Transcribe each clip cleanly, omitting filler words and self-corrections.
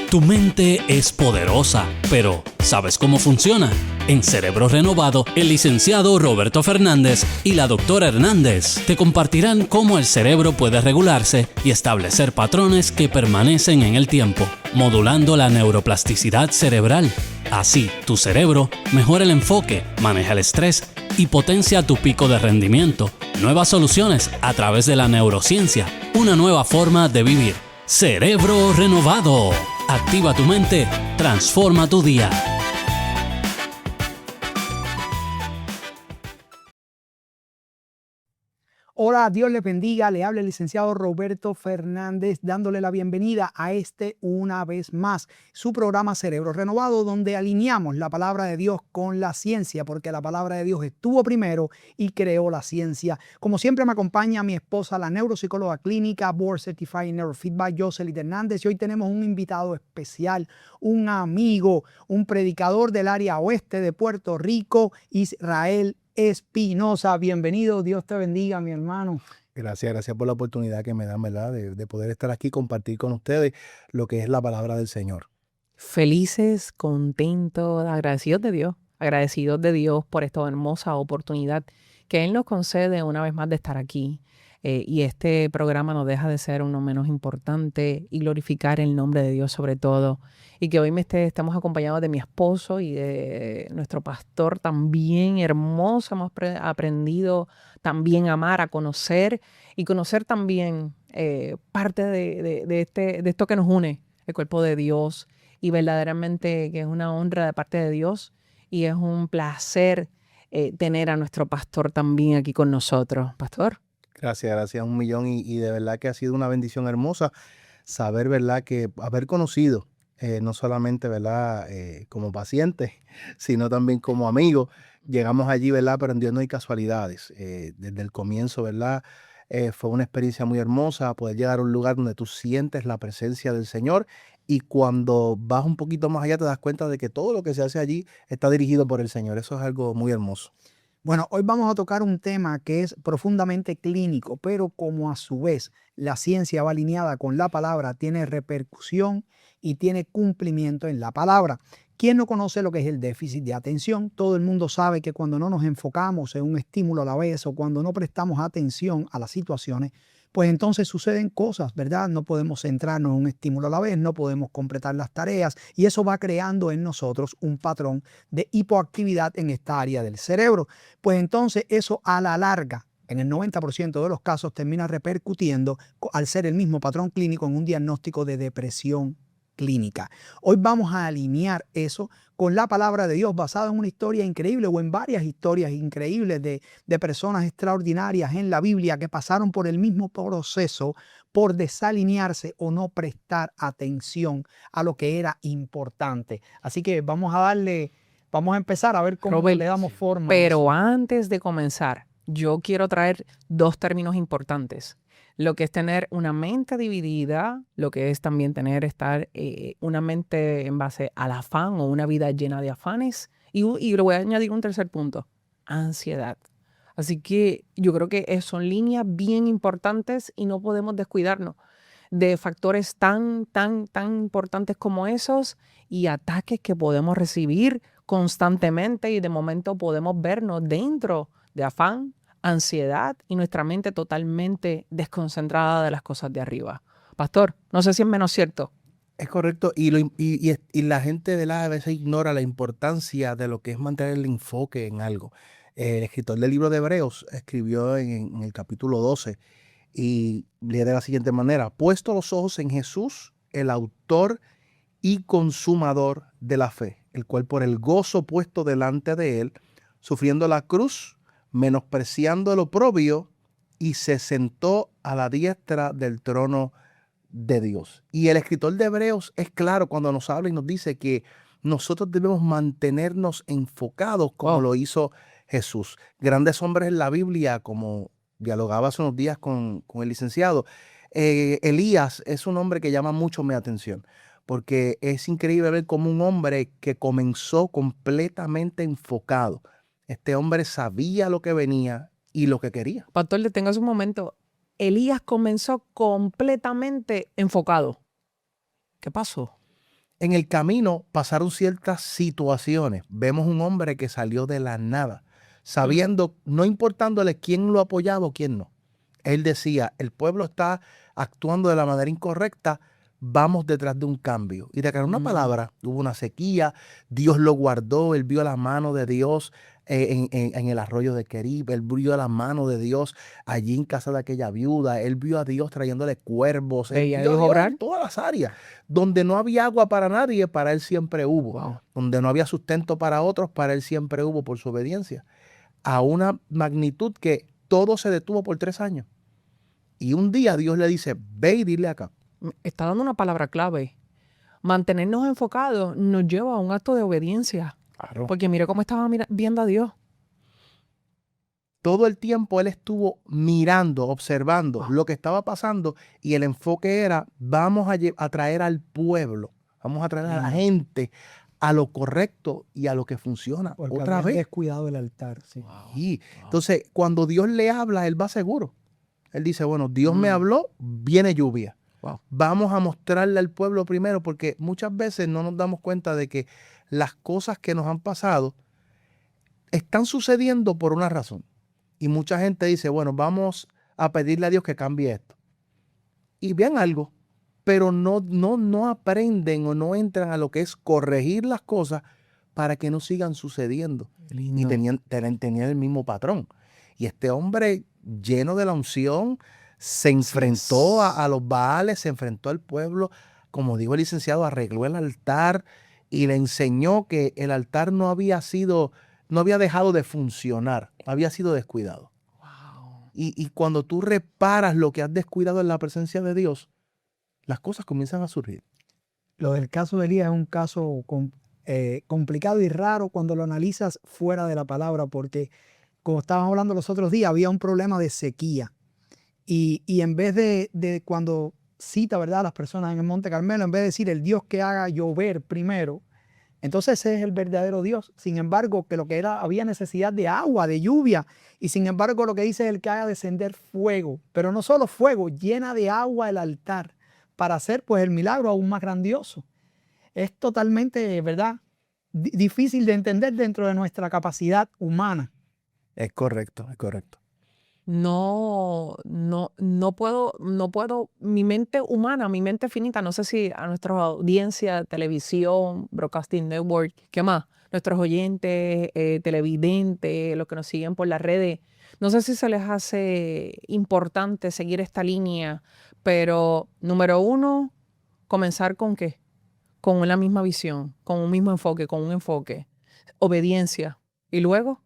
Tu mente es poderosa, pero ¿sabes cómo funciona? En Cerebro Renovado, el licenciado Roberto Fernández y la doctora Hernández te compartirán cómo el cerebro puede regularse y establecer patrones que permanecen en el tiempo, modulando la neuroplasticidad cerebral. Así, tu cerebro mejora el enfoque, maneja el estrés y potencia tu pico de rendimiento. Nuevas soluciones a través de la neurociencia, una nueva forma de vivir. Cerebro Renovado. Activa tu mente, transforma tu día. Hola, Dios les bendiga. Le habla el licenciado Roberto Fernández, dándole la bienvenida a una vez más, su programa Cerebro Renovado, donde alineamos la palabra de Dios con la ciencia, porque la palabra de Dios estuvo primero y creó la ciencia. Como siempre me acompaña mi esposa, la neuropsicóloga clínica, Board Certified Neurofeedback, Jocelyn Hernández, y hoy tenemos un invitado especial, un amigo, un predicador del área oeste de Puerto Rico, Israel Espinosa. Bienvenido, Dios te bendiga, mi hermano. Gracias por la oportunidad que me dan, ¿verdad? De poder estar aquí, compartir con ustedes lo que es la palabra del Señor. Felices, contentos, agradecidos de Dios por esta hermosa oportunidad que Él nos concede una vez más de estar aquí. Y este programa no deja de ser uno menos importante y glorificar el nombre de Dios sobre todo. Y que hoy estamos acompañados de mi esposo y de nuestro pastor también hermoso. Hemos aprendido también a amar, a conocer y conocer también parte de esto que nos une, el cuerpo de Dios. Y verdaderamente que es una honra de parte de Dios y es un placer tener a nuestro pastor también aquí con nosotros. Pastor. Gracias, un millón y de verdad que ha sido una bendición hermosa saber, ¿verdad? Que haber conocido, no solamente, ¿verdad? Como paciente, sino también como amigo. Llegamos allí, ¿verdad? Pero en Dios no hay casualidades. Desde el comienzo, ¿verdad? Fue una experiencia muy hermosa poder llegar a un lugar donde tú sientes la presencia del Señor y cuando vas un poquito más allá te das cuenta de que todo lo que se hace allí está dirigido por el Señor. Eso es algo muy hermoso. Bueno, hoy vamos a tocar un tema que es profundamente clínico, pero como a su vez la ciencia va alineada con la palabra, tiene repercusión y tiene cumplimiento en la palabra. ¿Quién no conoce lo que es el déficit de atención? Todo el mundo sabe que cuando no nos enfocamos en un estímulo a la vez o cuando no prestamos atención a las situaciones, pues entonces suceden cosas, ¿verdad? No podemos centrarnos en un estímulo a la vez, no podemos completar las tareas y eso va creando en nosotros un patrón de hipoactividad en esta área del cerebro. Pues entonces eso a la larga, en el 90% de los casos, termina repercutiendo al ser el mismo patrón clínico en un diagnóstico de depresión clínica. Hoy vamos a alinear eso con la palabra de Dios basada en una historia increíble o en varias historias increíbles de personas extraordinarias en la Biblia que pasaron por el mismo proceso por desalinearse o no prestar atención a lo que era importante. Así que vamos a empezar a ver cómo Robert, le damos forma. Pero antes de comenzar, yo quiero traer dos términos importantes. Lo que es tener una mente dividida, lo que es también estar una mente en base al afán o una vida llena de afanes. Y le voy a añadir un tercer punto, ansiedad. Así que yo creo que son líneas bien importantes y no podemos descuidarnos de factores tan importantes como esos y ataques que podemos recibir constantemente y de momento podemos vernos dentro de afán, ansiedad y nuestra mente totalmente desconcentrada de las cosas de arriba. Pastor, no sé si es menos cierto. Es correcto, y la gente de a veces ignora la importancia de lo que es mantener el enfoque en algo. El escritor del libro de Hebreos escribió en el capítulo 12 y lee de la siguiente manera: puesto los ojos en Jesús, el autor y consumador de la fe, el cual por el gozo puesto delante de él, sufriendo la cruz, menospreciando el oprobio, y se sentó a la diestra del trono de Dios. Y el escritor de Hebreos es claro cuando nos habla y nos dice que nosotros debemos mantenernos enfocados como lo hizo Jesús. Grandes hombres en la Biblia, como dialogaba hace unos días con el licenciado, Elías es un hombre que llama mucho mi atención, porque es increíble ver cómo un hombre que comenzó completamente enfocado, este hombre sabía lo que venía y lo que quería. Pastor, detengas un momento. Elías comenzó completamente enfocado. ¿Qué pasó? En el camino pasaron ciertas situaciones. Vemos un hombre que salió de la nada, sabiendo, no importándole quién lo apoyaba o quién no. Él decía, el pueblo está actuando de la manera incorrecta, vamos detrás de un cambio. Y declaró una palabra, hubo una sequía, Dios lo guardó, él vio la mano de Dios en el arroyo de Querib, él vio la mano de Dios allí en casa de aquella viuda, él vio a Dios trayéndole cuervos, él Veía a vio a Dios Dios obrar. en todas las áreas. Donde no había agua para nadie, para él siempre hubo. Wow. Donde no había sustento para otros, para él siempre hubo por su obediencia. A una magnitud que todo se detuvo por 3 años. Y un día Dios le dice, ve y dile acá. Está dando una palabra clave. Mantenernos enfocados nos lleva a un acto de obediencia. Claro. Porque mire cómo estaba viendo a Dios. Todo el tiempo él estuvo mirando, observando lo que estaba pasando, y el enfoque era, vamos a traer al pueblo, vamos a traer a la gente a lo correcto y a lo que funciona. Porque Otra habían vez. descuidado el altar. Sí. Y entonces, cuando Dios le habla, él va seguro. Él dice, bueno, Dios me habló, viene lluvia. Wow. Vamos a mostrarle al pueblo primero, porque muchas veces no nos damos cuenta de que las cosas que nos han pasado están sucediendo por una razón. Y mucha gente dice, bueno, vamos a pedirle a Dios que cambie esto. Y vean algo, pero no aprenden o no entran a lo que es corregir las cosas para que no sigan sucediendo. Y tenían el mismo patrón. Y este hombre, lleno de la unción, se enfrentó a los Baales, se enfrentó al pueblo. Como dijo el licenciado, arregló el altar y le enseñó que el altar no había dejado de funcionar, había sido descuidado. Wow. Y cuando tú reparas lo que has descuidado en la presencia de Dios, las cosas comienzan a surgir. Lo del caso de Elías es un caso complicado y raro cuando lo analizas fuera de la palabra, porque como estábamos hablando los otros días, había un problema de sequía. Y en vez de cuando cita, ¿verdad?, a las personas en el Monte Carmelo, en vez de decir el Dios que haga llover primero, entonces ese es el verdadero Dios. Sin embargo, que había necesidad de agua, de lluvia, y sin embargo lo que dice es el que haga descender fuego, pero no solo fuego, llena de agua el altar, para hacer pues el milagro aún más grandioso. Es totalmente, ¿verdad?, difícil de entender dentro de nuestra capacidad humana. Es correcto, es correcto. No puedo, mi mente humana, mi mente finita, no sé si a nuestra audiencia, televisión, Broadcasting Network, ¿qué más? Nuestros oyentes, televidentes, los que nos siguen por las redes, no sé si se les hace importante seguir esta línea, pero número 1, comenzar ¿con qué? Con la misma visión, con un mismo enfoque, con un enfoque, obediencia. Y luego,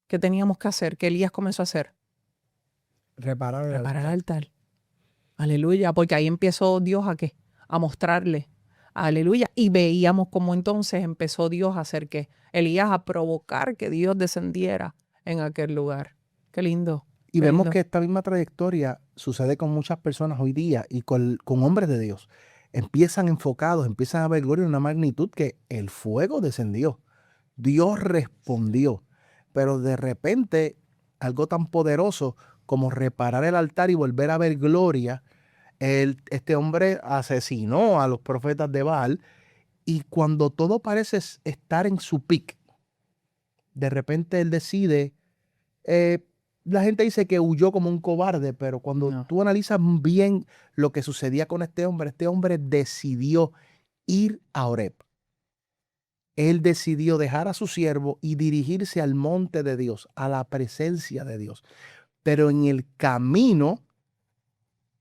¿qué teníamos que hacer? ¿Qué Elías comenzó a hacer? Reparar el Reparar el altar. altar. Aleluya, porque ahí empezó Dios ¿a qué? A mostrarle. Aleluya. Y veíamos cómo entonces empezó Dios a hacer que Elías a provocar que Dios descendiera en aquel lugar. Qué lindo. Y qué vemos lindo. que esta misma trayectoria sucede con muchas personas hoy día y con hombres de Dios. Empiezan enfocados, empiezan a ver gloria en una magnitud que el fuego descendió. Dios respondió. Pero de repente, algo tan poderoso como reparar el altar y volver a ver gloria, este hombre asesinó a los profetas de Baal, y cuando todo parece estar en su pic, de repente él decide, la gente dice que huyó como un cobarde, pero cuando No. tú analizas bien lo que sucedía con este hombre decidió ir a Horeb. Él decidió dejar a su siervo y dirigirse al monte de Dios, a la presencia de Dios. Pero en el camino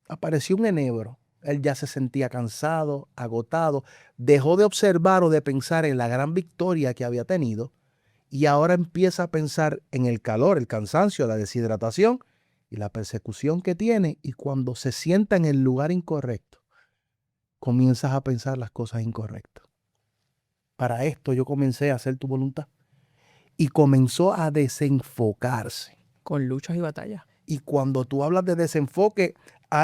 apareció un enebro. Él ya se sentía cansado, agotado, dejó de observar o de pensar en la gran victoria que había tenido, y ahora empieza a pensar en el calor, el cansancio, la deshidratación y la persecución que tiene. Y cuando se sienta en el lugar incorrecto, comienzas a pensar las cosas incorrectas. Para esto yo comencé a hacer tu voluntad. Y comenzó a desenfocarse. Con luchas y batallas. Y cuando tú hablas de desenfoque,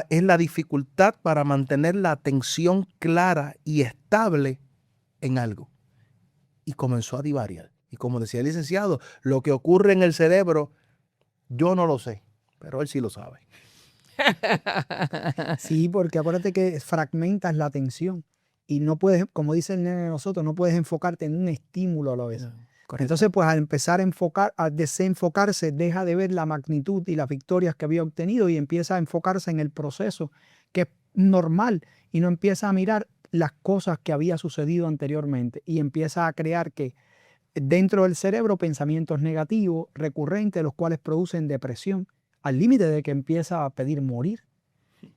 es la dificultad para mantener la atención clara y estable en algo. Y comenzó a divariar. Y como decía el licenciado, lo que ocurre en el cerebro, yo no lo sé, pero él sí lo sabe. Sí, porque acuérdate que fragmentas la atención. y no puedes, como dice el nene de nosotros, no puedes enfocarte en un estímulo a la vez. Entonces, pues al empezar a desenfocarse, deja de ver la magnitud y las victorias que había obtenido y empieza a enfocarse en el proceso, que es normal, y no empieza a mirar las cosas que había sucedido anteriormente y empieza a crear que dentro del cerebro pensamientos negativos recurrentes, los cuales producen depresión, al límite de que empieza a pedir morir,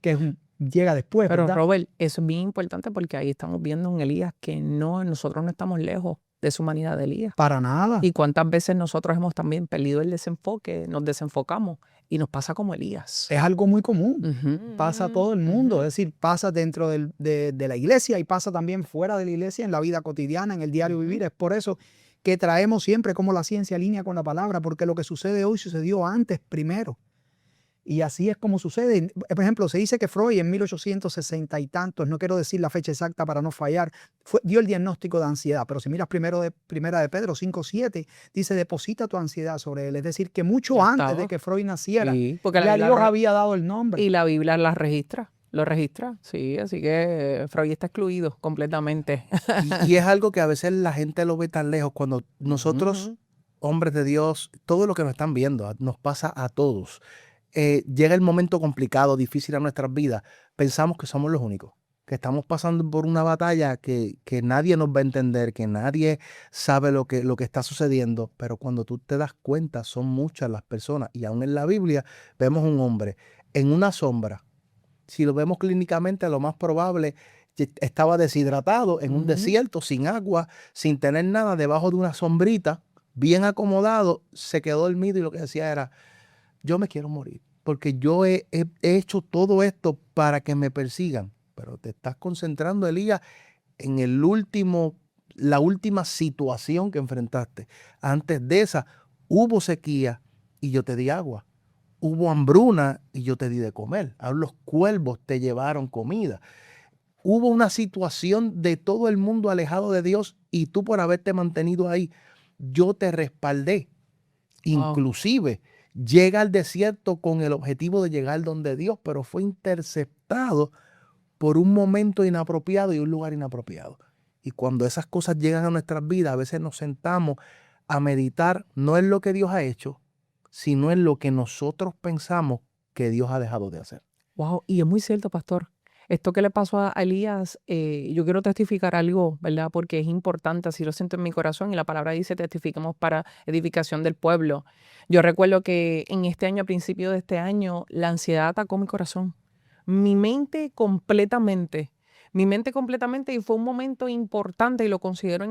que llega después, Pero ¿verdad? Robert, eso es bien importante porque ahí estamos viendo un Elías que nosotros no estamos lejos de su humanidad de Elías. Para nada. Y cuántas veces nosotros hemos también perdido el desenfoque, nos desenfocamos y nos pasa como Elías. Es algo muy común. Ujú, Pasa a todo el mundo. ujú. Es decir, pasa dentro de la iglesia y pasa también fuera de la iglesia, en la vida cotidiana, en el diario vivir. Es por eso que traemos siempre como la ciencia alinea con la palabra, porque lo que sucede hoy sucedió antes primero. Y así es como sucede. Por ejemplo, se dice que Freud en 1860 y tantos, no quiero decir la fecha exacta para no fallar, dio el diagnóstico de ansiedad. Pero si miras Primera de Pedro 5:7, dice, deposita tu ansiedad sobre él. Es decir, que mucho Ya antes estaba. de que Freud naciera, Sí, porque ya Dios había dado el nombre. y la Biblia lo registra, sí, así que Freud está excluido completamente. Y es algo que a veces la gente lo ve tan lejos. Cuando nosotros, Ujú. hombres de Dios, todo lo que nos están viendo, nos pasa a todos. Llega el momento complicado, difícil a nuestras vidas, pensamos que somos los únicos, que estamos pasando por una batalla que nadie nos va a entender, que nadie sabe lo que está sucediendo, pero cuando tú te das cuenta son muchas las personas, y aún en la Biblia vemos un hombre en una sombra. Si lo vemos clínicamente, lo más probable estaba deshidratado en un desierto, sin agua, sin tener nada, debajo de una sombrita, bien acomodado, se quedó dormido y lo que decía era, yo me quiero morir, porque yo he hecho todo esto para que me persigan. Pero te estás concentrando, Elías, en la última situación que enfrentaste. Antes de esa, hubo sequía y yo te di agua. Hubo hambruna y yo te di de comer. Aún los cuervos te llevaron comida. Hubo una situación de todo el mundo alejado de Dios y tú por haberte mantenido ahí, yo te respaldé. Inclusive llega al desierto con el objetivo de llegar donde Dios, pero fue interceptado por un momento inapropiado y un lugar inapropiado. Y cuando esas cosas llegan a nuestras vidas, a veces nos sentamos a meditar no en lo que Dios ha hecho, sino en lo que nosotros pensamos que Dios ha dejado de hacer. Wow, y es muy cierto, pastor. Esto que le pasó a Elías, yo quiero testificar algo, ¿verdad? Porque es importante, así lo siento en mi corazón y la palabra dice, testifiquemos para edificación del pueblo. Yo recuerdo que en este año, a principio de este año, la ansiedad atacó mi corazón, mi mente completamente, y fue un momento importante y lo considero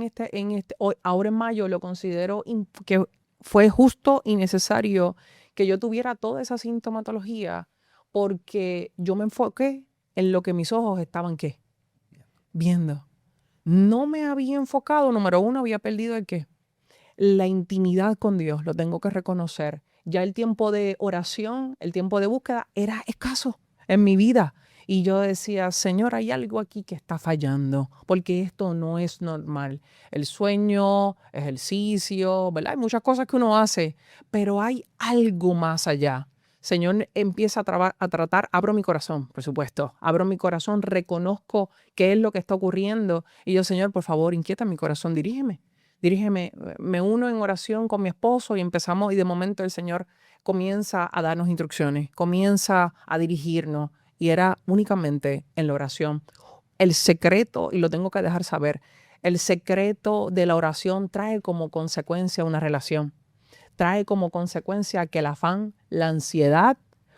ahora en mayo, lo considero que fue justo y necesario que yo tuviera toda esa sintomatología porque yo me enfoqué en lo que mis ojos estaban, ¿qué? Viendo. No me había enfocado, número uno, había perdido el ¿qué? La intimidad con Dios, lo tengo que reconocer. Ya el tiempo de oración, el tiempo de búsqueda era escaso en mi vida. Y yo decía, Señor, hay algo aquí que está fallando, porque esto no es normal. El sueño, ejercicio, ¿verdad? Hay muchas cosas que uno hace, pero hay algo más allá. Señor, empieza a tratar, abro mi corazón, por supuesto, abro mi corazón, reconozco qué es lo que está ocurriendo. Y yo, Señor, por favor, inquieta mi corazón, dirígeme, me uno en oración con mi esposo y empezamos, y de momento el Señor comienza a darnos instrucciones, comienza a dirigirnos, y era únicamente en la oración. El secreto, y lo tengo que dejar saber, el secreto de la oración trae como consecuencia una relación. Trae como consecuencia que el afán, la ansiedad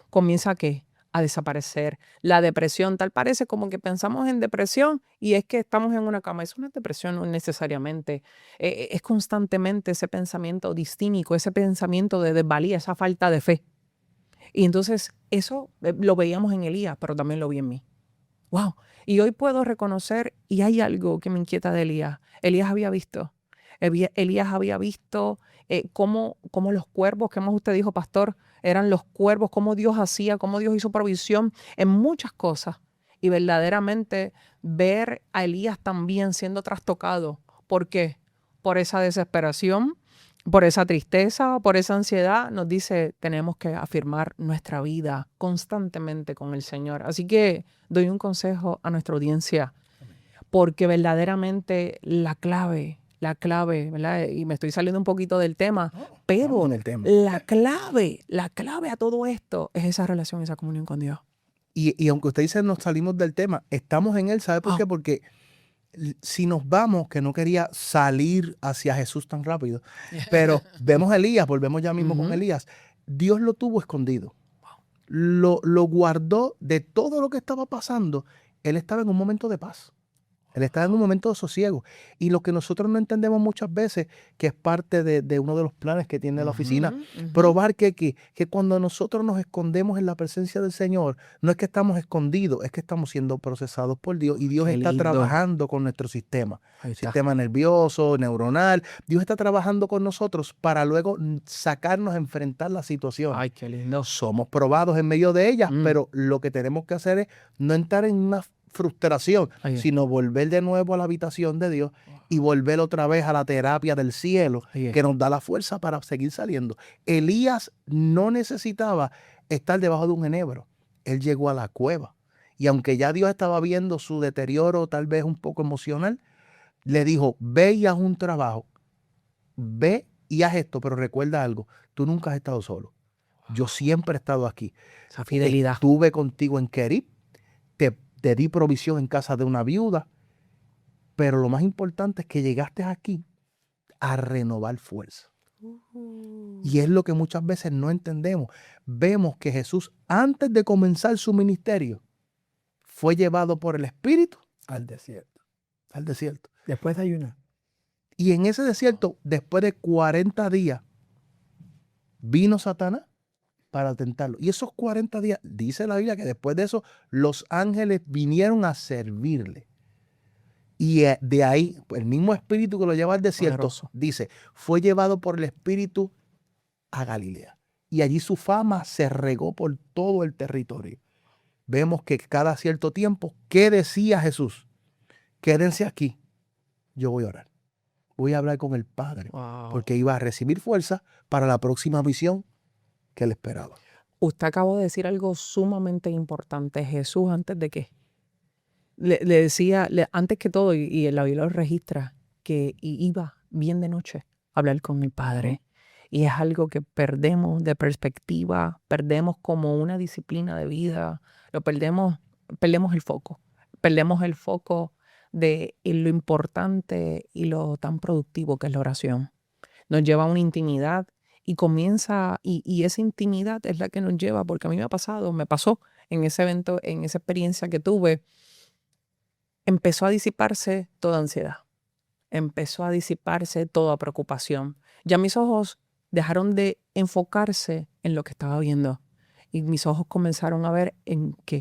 comienza ¿a qué? A desaparecer. La depresión, tal parece como que pensamos en depresión y es que estamos en una cama. Eso no es depresión, no necesariamente. Es constantemente ese pensamiento distímico, ese pensamiento de desvalía, esa falta de fe. Y entonces eso lo veíamos en Elías, pero también lo vi en mí. ¡Wow! Y hoy puedo reconocer, y hay algo que me inquieta de Elías. Elías había visto cómo los cuervos, que más usted dijo, pastor, eran los cuervos, cómo Dios hacía, cómo Dios hizo provisión en muchas cosas. Y verdaderamente ver a Elías también siendo trastocado. ¿Por qué? Por esa desesperación, por esa tristeza, por esa ansiedad, nos dice, tenemos que afirmar nuestra vida constantemente con el Señor. Así que doy un consejo a nuestra audiencia. porque verdaderamente la clave, ¿verdad? Y me estoy saliendo un poquito del tema, pero Estamos en el tema. la clave a todo esto es esa relación, esa comunión con Dios. Y aunque usted dice nos salimos del tema, estamos en él. ¿Sabe por qué? Porque si nos vamos, que no quería salir hacia Jesús tan rápido, pero vemos a Elías, volvemos ya mismo con Elías. Dios lo tuvo escondido. Lo guardó de todo lo que estaba pasando. Él estaba en un momento de paz. Él estaba en un momento de sosiego. Y lo que nosotros no entendemos muchas veces, que es parte de uno de los planes que tiene la oficina, probar que cuando nosotros nos escondemos en la presencia del Señor, no es que estamos escondidos, es que estamos siendo procesados por Dios y Dios está trabajando con nuestro sistema. Sistema nervioso, neuronal. Dios está trabajando con nosotros para luego sacarnos a enfrentar la situación. Ay, qué lindo. Somos probados en medio de ellas, pero lo que tenemos que hacer es no entrar en una frustración, sino volver de nuevo a la habitación de Dios y volver otra vez a la terapia del cielo que nos da la fuerza para seguir saliendo. Elías no necesitaba estar debajo de un enebro. Él llegó a la cueva y aunque ya Dios estaba viendo su deterioro tal vez un poco emocional, le dijo, ve y haz un trabajo, ve y haz esto, pero recuerda algo, tú nunca has estado solo. Yo siempre he estado aquí. Esa fidelidad. Estuve contigo en Kerib, te di provisión en casa de una viuda, pero lo más importante es que llegaste aquí a renovar fuerza. Y es lo que muchas veces no entendemos. Vemos que Jesús, antes de comenzar su ministerio, fue llevado por el Espíritu Al desierto. al desierto. Después de ayunar. Y en ese desierto, después de 40 días, vino Satanás para tentarlo. Y esos 40 días, dice la Biblia que después de eso, los ángeles vinieron a servirle. Y de ahí, el mismo espíritu que lo lleva al desierto, Poderoso. dice, fue llevado por el Espíritu a Galilea. Y allí su fama se regó por todo el territorio. Vemos que cada cierto tiempo, ¿qué decía Jesús? Quédense aquí, yo voy a orar. Voy a hablar con el Padre, porque iba a recibir fuerza para la próxima misión que él esperaba. Usted acabó de decir algo sumamente importante. Jesús, ¿antes de qué? Le decía, antes que todo, y la Biblia lo registra, que iba bien de noche a hablar con el Padre. Y es algo que perdemos de perspectiva, perdemos como una disciplina de vida, perdemos el foco. Perdemos el foco de lo importante y lo tan productivo que es la oración. Nos lleva a una intimidad y comienza, y esa intimidad es la que nos lleva, porque a mí me pasó en ese evento, en esa experiencia que tuve, empezó a disiparse toda ansiedad, empezó a disiparse toda preocupación. Ya mis ojos dejaron de enfocarse en lo que estaba viendo y mis ojos comenzaron a ver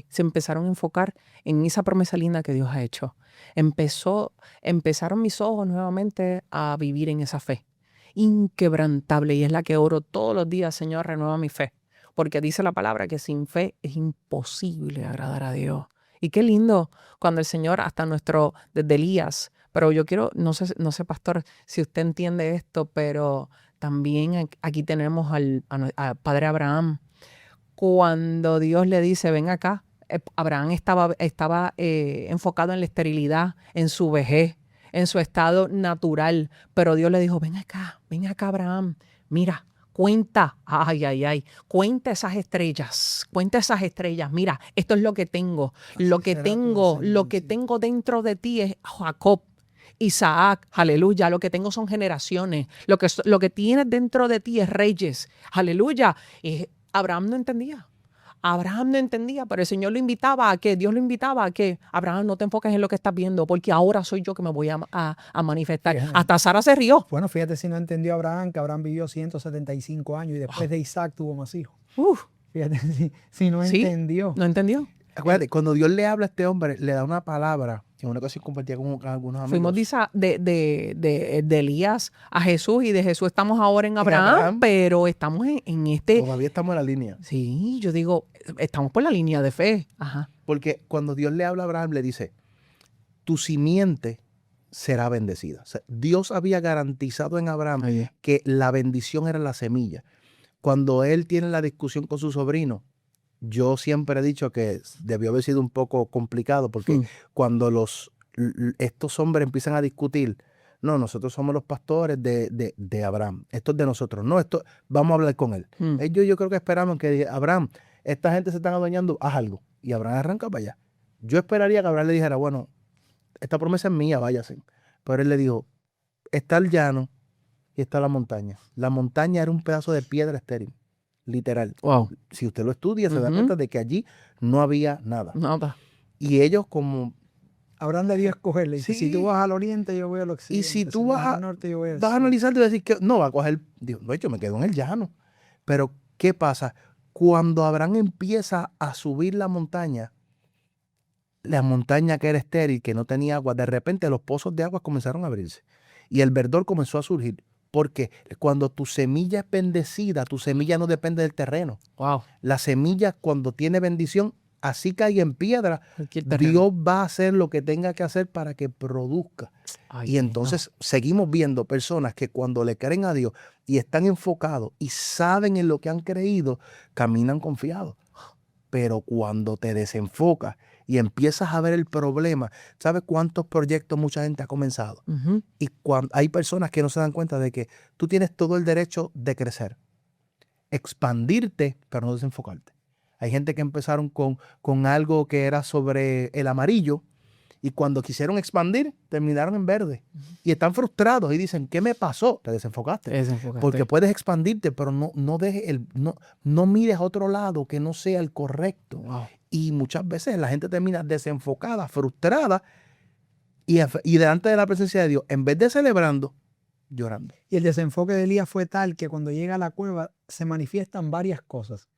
se empezaron a enfocar en esa promesa linda que Dios ha hecho. Empezaron mis ojos nuevamente a vivir en esa fe inquebrantable, y es la que oro todos los días: Señor, renueva mi fe, porque dice la palabra que sin fe es imposible agradar a Dios. Y qué lindo cuando el Señor, hasta desde Elías, pero yo quiero, no sé, pastor, si usted entiende esto, pero también aquí tenemos al padre Abraham. Cuando Dios le dice, ven acá, Abraham estaba enfocado en la esterilidad, en su vejez, en su estado natural, pero Dios le dijo, ven acá Abraham, mira, cuenta esas estrellas, mira, esto es lo que tengo, lo que tengo dentro de ti es Jacob, Isaac, aleluya, lo que tengo son generaciones, lo que tienes dentro de ti es reyes, aleluya. Y Abraham no entendía, pero el Señor lo invitaba a que, Dios lo invitaba a que, Abraham, no te enfoques en lo que estás viendo, porque ahora soy yo que me voy a manifestar. Fíjate. Hasta Sara se rió. Bueno, fíjate si no entendió Abraham, que Abraham vivió 175 años y después de Isaac tuvo más hijos. Fíjate si no entendió. ¿No entendió? Acuérdate, cuando Dios le habla a este hombre, le da una palabra, que en una ocasión compartía con algunos amigos. Fuimos de Elías a Jesús, y de Jesús estamos ahora en Abraham, pero estamos en este... Todavía estamos en la línea. Sí, yo digo, estamos por la línea de fe. Ajá. Porque cuando Dios le habla a Abraham, le dice, tu simiente será bendecida. O sea, Dios había garantizado en Abraham que la bendición era la semilla. Cuando él tiene la discusión con su sobrino, yo siempre he dicho que debió haber sido un poco complicado, porque cuando los estos hombres empiezan a discutir. No, nosotros somos los pastores de Abraham. Esto es de nosotros. No, esto, vamos a hablar con él. Ellos yo creo que esperaban que Abraham, esta gente se están adueñando, haz algo. Y Abraham arranca para allá. Yo esperaría que Abraham le dijera, bueno, esta promesa es mía, váyase. Pero él le dijo, está el llano y está la montaña. La montaña era un pedazo de piedra estéril, literal. Wow. Si usted lo estudia, se da cuenta de que allí no había nada. Nada. Y ellos como... Abraham le dio a escoger, le dice, Sí. si tú vas al oriente, yo voy al occidente. Y si tú vas al norte, yo voy al vas a sur. analizar, te vas a decir que no va a coger, digo, no, yo me quedo en el llano. Pero, ¿qué pasa? Cuando Abraham empieza a subir la montaña que era estéril, que no tenía agua, de repente los pozos de agua comenzaron a abrirse y el verdor comenzó a surgir. Porque cuando tu semilla es bendecida, tu semilla no depende del terreno. Wow. La semilla, cuando tiene bendición, así caiga en piedra, Cualquier terreno. Dios va a hacer lo que tenga que hacer para que produzca. Ay, Y entonces seguimos viendo personas que cuando le creen a Dios y están enfocados y saben en lo que han creído, caminan confiados. Pero cuando te desenfocas y empiezas a ver el problema, ¿sabes cuántos proyectos mucha gente ha comenzado? Ujú. Y cuando hay personas que no se dan cuenta de que tú tienes todo el derecho de crecer, expandirte, pero no desenfocarte. Hay gente que empezaron con algo que era sobre el amarillo y cuando quisieron expandir, terminaron en verde. Y están frustrados y dicen, ¿qué me pasó? Te desenfocaste. Desenfocaste. Porque puedes expandirte, pero no mires a otro lado que no sea el correcto. Wow. Y muchas veces la gente termina desenfocada, frustrada y delante de la presencia de Dios, en vez de celebrando, llorando. Y el desenfoque de Elías fue tal que cuando llega a la cueva se manifiestan varias cosas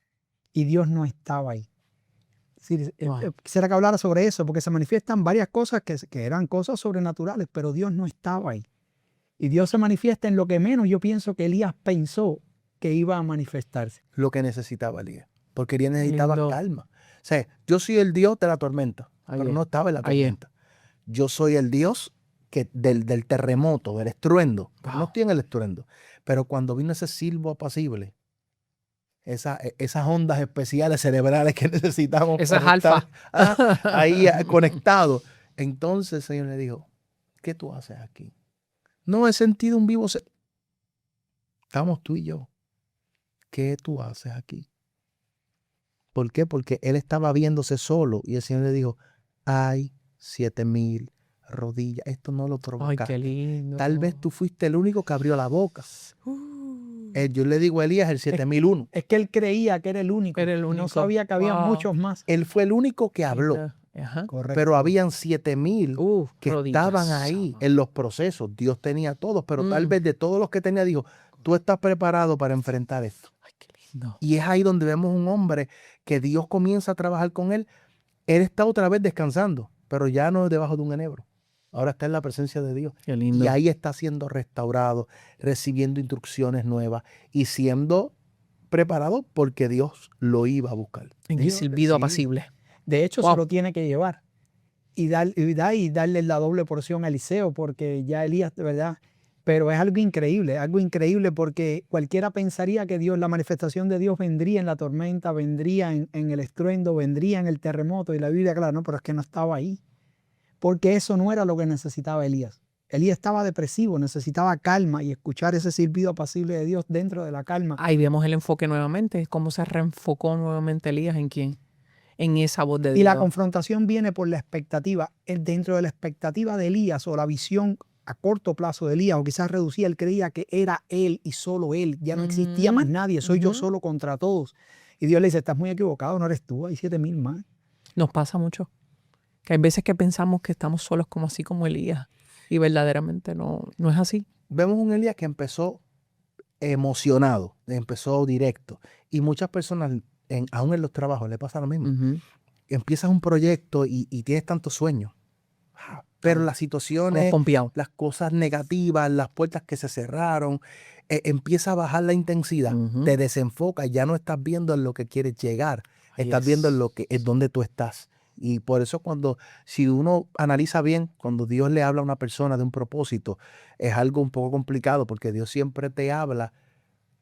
y Dios no estaba ahí. Sí, Wow. quisiera que hablara sobre eso, porque se manifiestan varias cosas que eran cosas sobrenaturales, pero Dios no estaba ahí. Y Dios se manifiesta en lo que menos yo pienso que Elías pensó que iba a manifestarse. Lo que necesitaba Elías. Porque Elías necesitaba Lindo. calma. O sea, yo soy el Dios de la tormenta, Ahí pero es. no estaba en la Ahí es. tormenta. Yo soy el Dios del terremoto, del estruendo. Pero no Wow. estoy en el estruendo. Pero cuando vino ese silbo apacible, esas ondas especiales cerebrales que necesitamos Esas para estar, alfa. ahí conectados, entonces el Señor le dijo, ¿qué tú haces aquí? No he sentido un vivo. Estamos tú y yo. ¿Qué tú haces aquí? ¿Por qué? Porque él estaba viéndose solo y el Señor le dijo, hay 7,000 rodillas. Esto no lo Ay, provocaste. qué lindo. Tal vez tú fuiste el único que abrió la boca. Yo le digo a Elías el 7,001. Es que él creía que era el único. Era el No único. sabía que había Wow. muchos más. Él fue el único que habló. Ajá. Correcto. Pero habían 7,000 que rodillas. estaban ahí en los procesos. Dios tenía a todos, pero tal vez de todos los que tenía, dijo, tú estás preparado para enfrentar esto. Ay, qué lindo. Y es ahí donde vemos un hombre que Dios comienza a trabajar con él. Él está otra vez descansando, pero ya no debajo de un enebro. Ahora está en la presencia de Dios. Qué lindo. Y ahí está siendo restaurado, recibiendo instrucciones nuevas y siendo preparado porque Dios lo iba a buscar. En el Dios, silbido sí. apacible. De hecho, Wow. se lo tiene que llevar y darle la doble porción a Eliseo, porque ya Elías, de verdad, pero es algo increíble porque cualquiera pensaría que Dios, la manifestación de Dios vendría en la tormenta, vendría en el estruendo, vendría en el terremoto, y la Biblia, claro, no, pero es que no estaba ahí, porque eso no era lo que necesitaba Elías. Elías estaba depresivo, necesitaba calma y escuchar ese silbido apacible de Dios dentro de la calma. Ahí vemos el enfoque nuevamente. Cómo se reenfocó nuevamente Elías en quién. En esa voz de Dios. Y la confrontación viene por la expectativa. Dentro de la expectativa de Elías o la visión a corto plazo de Elías, o quizás reducía, él creía que era él y solo él. Ya no existía más nadie, soy yo solo contra todos. Y Dios le dice, estás muy equivocado, no eres tú, hay 7,000 más. Nos pasa mucho. Que hay veces que pensamos que estamos solos como así como Elías. Y verdaderamente no es así. Vemos un Elías que empezó emocionado, empezó directo. Y muchas personas, aún en los trabajos, le pasa lo mismo. Ujú. Empiezas un proyecto y tienes tantos sueños. Pero las Como situaciones, pompeado. las cosas negativas, las puertas que se cerraron, empieza a bajar la intensidad, Ujú. te desenfocas, ya no estás viendo en lo que quieres llegar, Ahí estás es. viendo en lo que es donde tú estás. Y por eso si uno analiza bien, cuando Dios le habla a una persona de un propósito, es algo un poco complicado porque Dios siempre te habla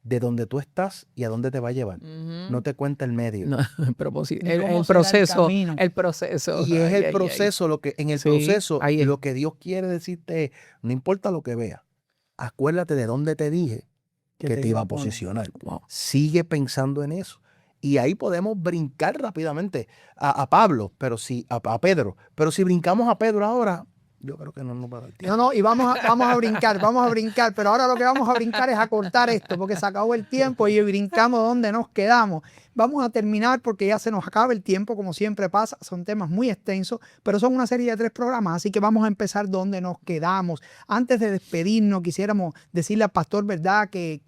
de donde tú estás y a dónde te va a llevar. No te cuenta el medio. No, el propósito, Ni el cómo será el proceso, camino. el proceso. Y es Ay, el ay, proceso, lo que en el Sí, proceso, ahí es. lo que Dios quiere decirte es, no importa lo que veas, acuérdate de dónde te dije que te iba a poner. posicionar. Wow. Sigue pensando en eso. Y ahí podemos brincar rápidamente a Pablo, pero si a Pedro. Pero si brincamos a Pedro ahora, yo creo que no nos va a dar tiempo. No, y vamos a brincar, pero ahora lo que vamos a brincar es a cortar esto, porque se acabó el tiempo y brincamos donde nos quedamos. Vamos a terminar porque ya se nos acaba el tiempo, como siempre pasa, son temas muy extensos, pero son una serie de 3 programas, así que vamos a empezar donde nos quedamos. Antes de despedirnos, quisiéramos decirle al pastor, ¿verdad?, que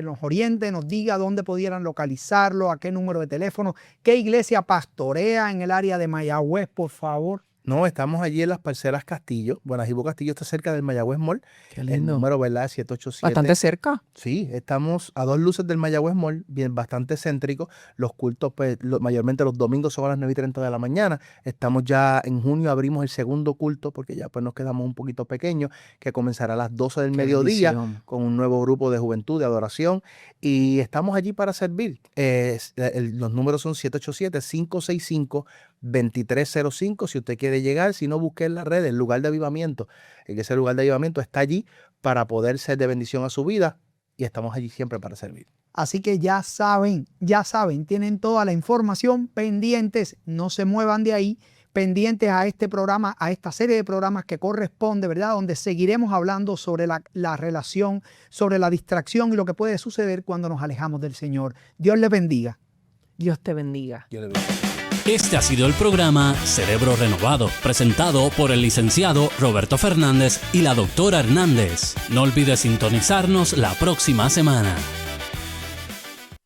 nos oriente, nos diga dónde pudieran localizarlo, a qué número de teléfono, qué iglesia pastorea en el área de Mayagüez, por favor. No, estamos allí en las Parcelas Castillo. Buenajibo Castillo está cerca del Mayagüez Mall. Qué El lindo. número, ¿verdad? 787. Bastante cerca. Sí, estamos a 2 luces del Mayagüez Mall, bien, bastante céntrico. Los cultos, pues, mayormente los domingos son a las 9:30 de la mañana. Estamos ya en junio, abrimos el segundo culto, porque ya pues nos quedamos un poquito pequeños, que comenzará a las 12 del Qué mediodía, bendición. con un nuevo grupo de juventud, de adoración. Y estamos allí para servir. Los números son 787-565-2305. Si usted quiere llegar, si no, busque en las redes el lugar de avivamiento. Ese lugar de avivamiento está allí para poder ser de bendición a su vida, y estamos allí siempre para servir. Así que ya saben, tienen toda la información, pendientes, no se muevan de ahí, pendientes a este programa, a esta serie de programas que corresponde, ¿verdad?, donde seguiremos hablando sobre la relación, sobre la distracción y lo que puede suceder cuando nos alejamos del Señor. Dios les bendiga. Dios te bendiga. Yo le bendiga. Este ha sido el programa Cerebro Renovado, presentado por el licenciado Roberto Fernández y la doctora Hernández. No olvides sintonizarnos la próxima semana.